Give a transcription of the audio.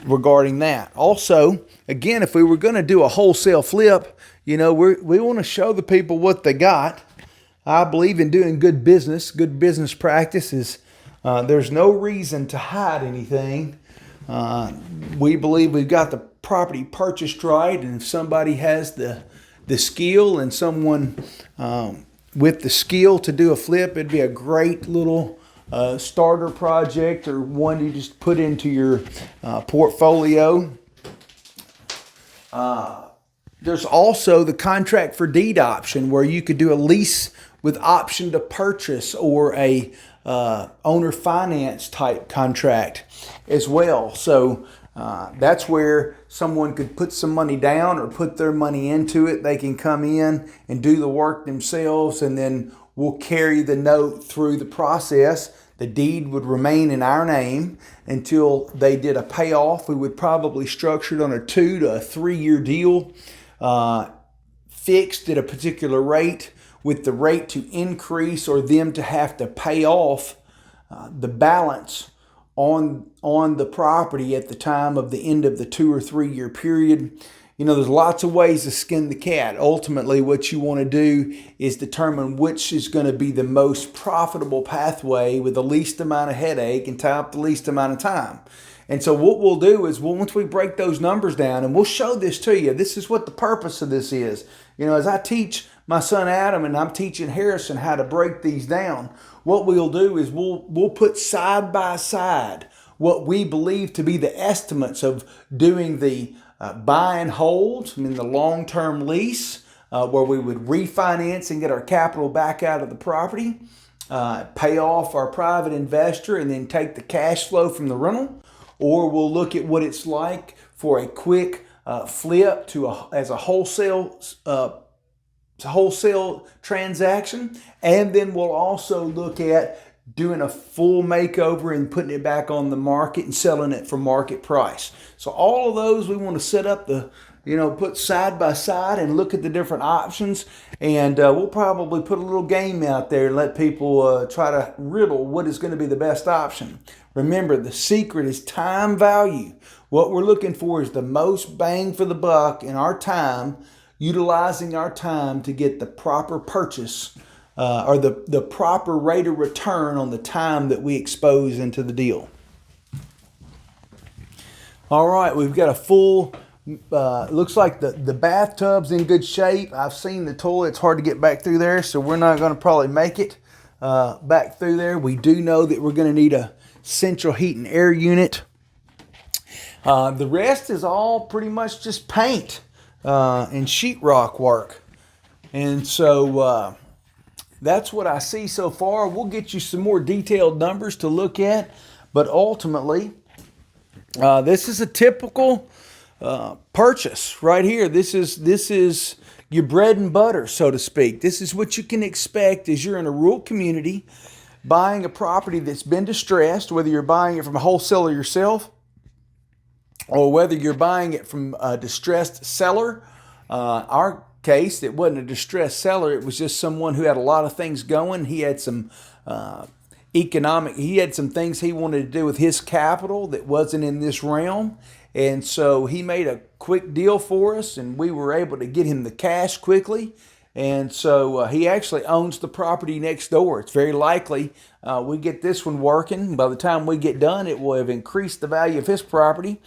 regarding that. Also, again, if we were going to do a wholesale flip, we want to show the people what they got. I believe in doing good business. Good business practices. There's no reason to hide anything. We believe we've got the property purchased right, and if somebody has the skill and someone with the skill to do a flip, it'd be a great little starter project or one you just put into your portfolio. There's also the contract for deed option, where you could do a lease with option to purchase, or a owner finance type contract as well. So that's where someone could put some money down or put their money into it. They can come in and do the work themselves, and then we'll carry the note through the process. The deed would remain in our name until they did a payoff. We would probably structure it on a 2 to 3 year deal, fixed at a particular rate, with the rate to increase or them to have to pay off the balance on the property at the time of the end of the 2 or 3 year period. There's lots of ways to skin the cat. Ultimately, what you want to do is determine which is going to be the most profitable pathway with the least amount of headache and tie up the least amount of time. And so what we'll do is, once we break those numbers down, and we'll show this to you, this is what the purpose of this is. As I teach my son Adam, and I'm teaching Harrison how to break these down, what we'll do is we'll put side by side what we believe to be the estimates of doing the buy and hold, the long-term lease, where we would refinance and get our capital back out of the property, pay off our private investor, and then take the cash flow from the rental. Or we'll look at what it's like for a quick flip as a wholesale transaction. And then we'll also look at doing a full makeover and putting it back on the market and selling it for market price. So all of those we want to set up put side by side and look at the different options. And we'll probably put a little game out there and let people try to riddle what is going to be the best option. Remember, the secret is time value. What we're looking for is the most bang for the buck in our time, utilizing our time to get the proper purchase or the proper rate of return on the time that we expose into the deal. All right, we've got a full, looks like the bathtub's in good shape. I've seen the toilet. It's hard to get back through there, so we're not going to probably make it back through there. We do know that we're going to need a central heat and air unit. The rest is all pretty much just paint and sheetrock work. And so that's what I see so far. We'll get you some more detailed numbers to look at, but ultimately, this is a typical purchase right here. This is your bread and butter, so to speak. This is what you can expect as you're in a rural community buying a property that's been distressed, whether you're buying it from a wholesaler yourself or whether you're buying it from a distressed seller. Our case, it wasn't a distressed seller. It was just someone who had a lot of things going. He had some he had some things he wanted to do with his capital that wasn't in this realm. And so he made a quick deal for us, and we were able to get him the cash quickly. And so he actually owns the property next door. It's very likely we get this one working. By the time we get done, it will have increased the value of his property.